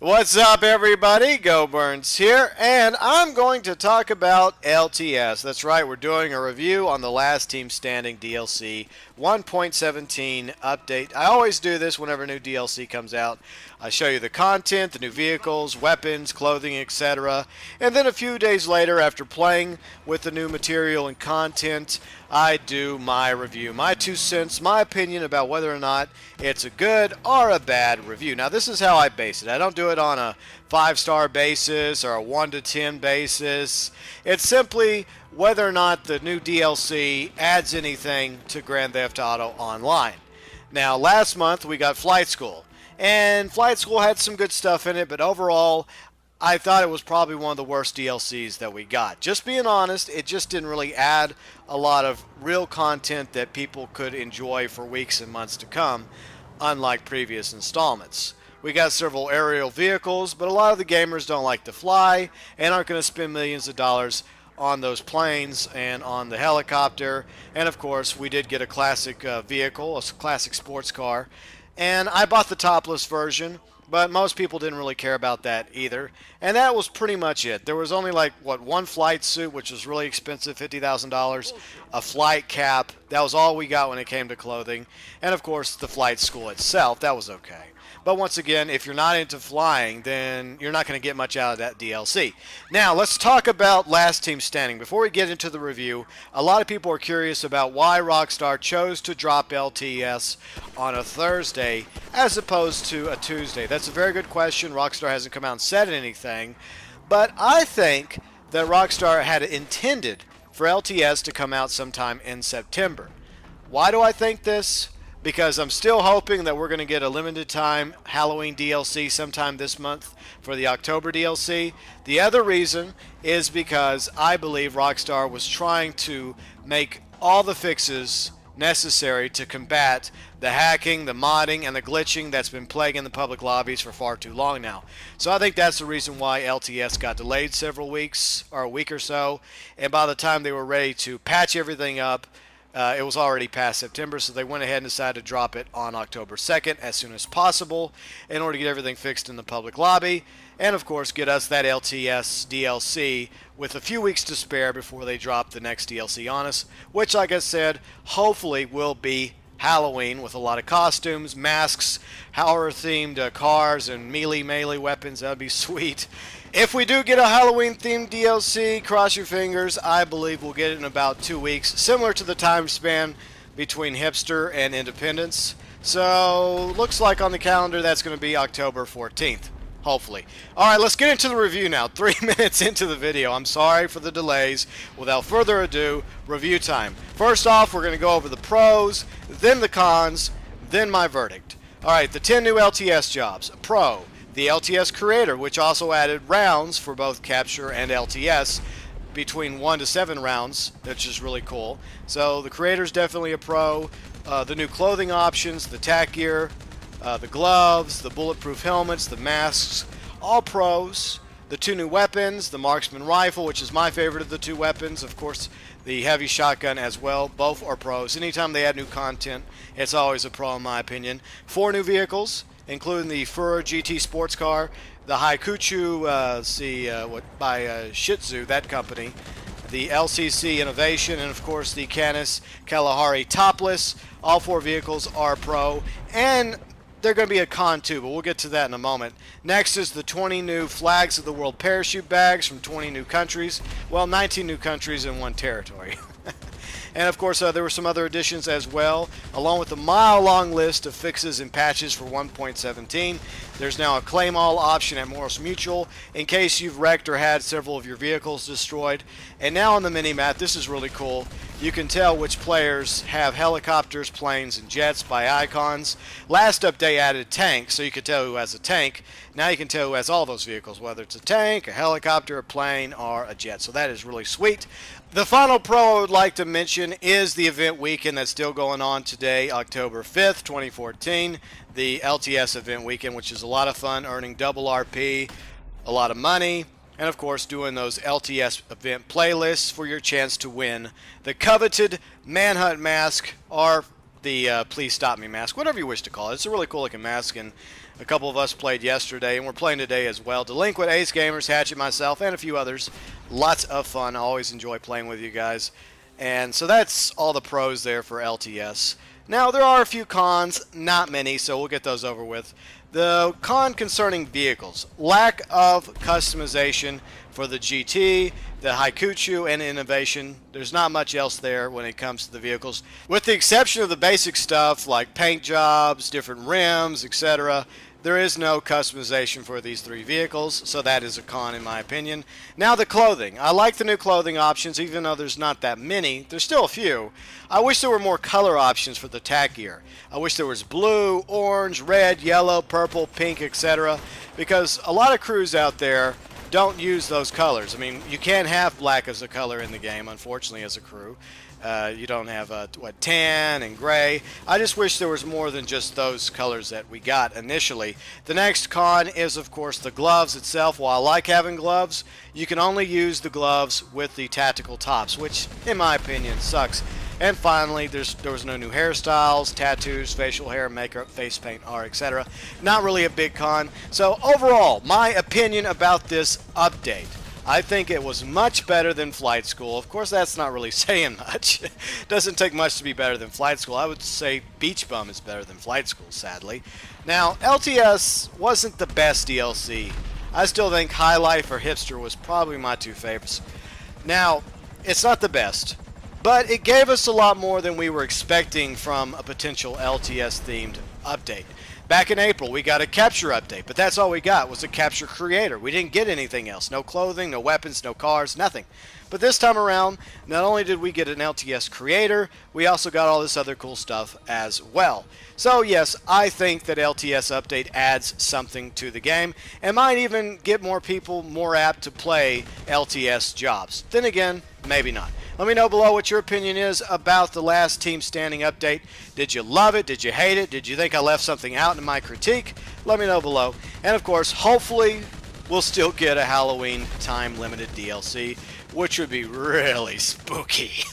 What's up, everybody? GeauxBurns here, and I'm going to talk about LTS. That's right, we're doing a review on the Last Team Standing DLC 1.17 update. I always do this whenever new DLC comes out. I show you the content, the new vehicles, weapons, clothing, etc. And then a few days later, after playing with the new material and content, I do my review, my 2 cents, my opinion about whether or not it's a good or a bad review. Now, this is how I base it. I don't do it on a 5-star basis or a 1 to 10 basis. It's simply whether or not the new DLC adds anything to Grand Theft Auto Online. Now, last month we got Flight School, and Flight School had some good stuff in it, but overall, I thought it was probably one of the worst DLCs that we got. Just being honest, it just didn't really add a lot of real content that people could enjoy for weeks and months to come, unlike previous installments. We got several aerial vehicles, but a lot of the gamers don't like to fly and aren't going to spend millions of dollars on those planes and on the helicopter. And of course, we did get a classic vehicle, a classic sports car. And I bought the topless version, but most people didn't really care about that either. And that was pretty much it. There was only like, one flight suit, which was really expensive, $50,000, a flight cap. That was all we got when it came to clothing. And of course, the flight school itself, that was okay. But once again, if you're not into flying, then you're not going to get much out of that DLC. Now, let's talk about Last Team Standing. Before we get into the review, a lot of people are curious about why Rockstar chose to drop LTS on a Thursday as opposed to a Tuesday. That's a very good question. Rockstar hasn't come out and said anything. But I think that Rockstar had intended for LTS to come out sometime in September. Why do I think this? Because I'm still hoping that we're going to get a limited time Halloween DLC sometime this month for the October DLC. The other reason is because I believe Rockstar was trying to make all the fixes necessary to combat the hacking, the modding, and the glitching that's been plaguing the public lobbies for far too long now. So I think that's the reason why LTS got delayed several weeks, or a week or so, and by the time they were ready to patch everything up, it was already past September, so they went ahead and decided to drop it on October 2nd as soon as possible in order to get everything fixed in the public lobby and, of course, get us that LTS DLC with a few weeks to spare before they drop the next DLC on us, which, like I said, hopefully will be Halloween with a lot of costumes, masks, horror-themed cars, and melee weapons. That would be sweet. If we do get a Halloween-themed DLC, cross your fingers, I believe we'll get it in about 2 weeks, similar to the time span between Hipster and Independence. So, looks like on the calendar that's going to be October 14th. Hopefully. Alright, let's get into the review now. 3 minutes into the video. I'm sorry for the delays. Without further ado, review time. First off, we're going to go over the pros, then the cons, then my verdict. Alright, the 10 new LTS jobs. Pro, the LTS creator, which also added rounds for both capture and LTS between 1 to 7 rounds, which is really cool. So the creator's definitely a pro. The new clothing options, the tack gear, the gloves, the bulletproof helmets, the masks, all pros. The 2 new weapons, the marksman rifle, which is my favorite of the 2 weapons. Of course, the heavy shotgun as well. Both are pros. Anytime they add new content, it's always a pro in my opinion. 4 new vehicles, including the Fur GT sports car, the Haikuchu, by Shitzu, that company, the LCC Innovation, and of course the Canis Kalahari topless. All 4 vehicles are pro, and they're going to be a con too, but we'll get to that in a moment. Next is the 20 new Flags of the World parachute bags from 20 new countries. Well, 19 new countries in 1 territory. And of course, there were some other additions as well, along with a mile-long list of fixes and patches for 1.17. There's now a claim all option at Morris Mutual in case you've wrecked or had several of your vehicles destroyed. And now on the mini-map, this is really cool. You can tell which players have helicopters, planes, and jets by icons. Last update added tanks, so you could tell who has a tank. Now you can tell who has all those vehicles, whether it's a tank, a helicopter, a plane, or a jet. So that is really sweet. The final pro I would like to mention is the event weekend that's still going on today, October 5th, 2014. The LTS event weekend, which is a lot of fun, earning double RP, a lot of money, and of course doing those LTS event playlists for your chance to win the coveted Manhunt mask, or the Please Stop Me mask, whatever you wish to call it. It's a really cool looking mask, and a couple of us played yesterday, and we're playing today as well. Delinquent, Ace Gamers, Hatchet, myself, and a few others. Lots of fun. I always enjoy playing with you guys. And so that's all the pros there for LTS. Now, there are a few cons, not many, so we'll get those over with. The con concerning vehicles: lack of customization for the GT, the Haikuchu, and Innovation. There's not much else there when it comes to the vehicles. With the exception of the basic stuff like paint jobs, different rims, etc., there is no customization for these three vehicles, so that is a con in my opinion. Now the clothing. I like the new clothing options, even though there's not that many. There's still a few. I wish there were more color options for the tack gear. I wish there was blue, orange, red, yellow, purple, pink, etc., because a lot of crews out there don't use those colors. I mean, you can't have black as a color in the game, unfortunately, as a crew. You don't have tan and gray. I just wish there was more than just those colors that we got initially. The next con is, of course, the gloves itself. While I like having gloves, you can only use the gloves with the tactical tops, which, in my opinion, sucks. And finally, there was no new hairstyles, tattoos, facial hair, makeup, face paint, etc. Not really a big con. So overall, my opinion about this update: I think it was much better than Flight School. Of course, that's not really saying much. It doesn't take much to be better than Flight School. I would say Beach Bum is better than Flight School, sadly. Now, LTS wasn't the best DLC. I still think High Life or Hipster was probably my two favorites. Now, it's not the best, but it gave us a lot more than we were expecting from a potential LTS-themed update. Back in April, we got a capture update, but that's all we got was a capture creator. We didn't get anything else. No clothing, no weapons, no cars, nothing. But this time around, not only did we get an LTS creator, we also got all this other cool stuff as well. So yes, I think that LTS update adds something to the game and might even get more people more apt to play LTS jobs. Then again, maybe not. Let me know below what your opinion is about the last Team Standing update. Did you love it? Did you hate it? Did you think I left something out in my critique? Let me know below. And of course, hopefully, we'll still get a Halloween time-limited DLC, which would be really spooky.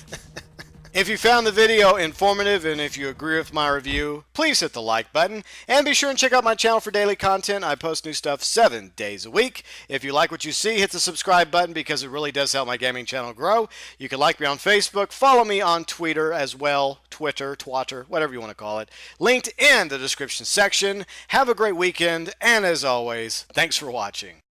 If you found the video informative and if you agree with my review, please hit the like button and be sure and check out my channel for daily content. I post new stuff 7 days a week. If you like what you see, hit the subscribe button because it really does help my gaming channel grow. You can like me on Facebook, follow me on Twitter as well, Twitter, Twatter, whatever you want to call it. Linked in the description section. Have a great weekend, and as always, thanks for watching.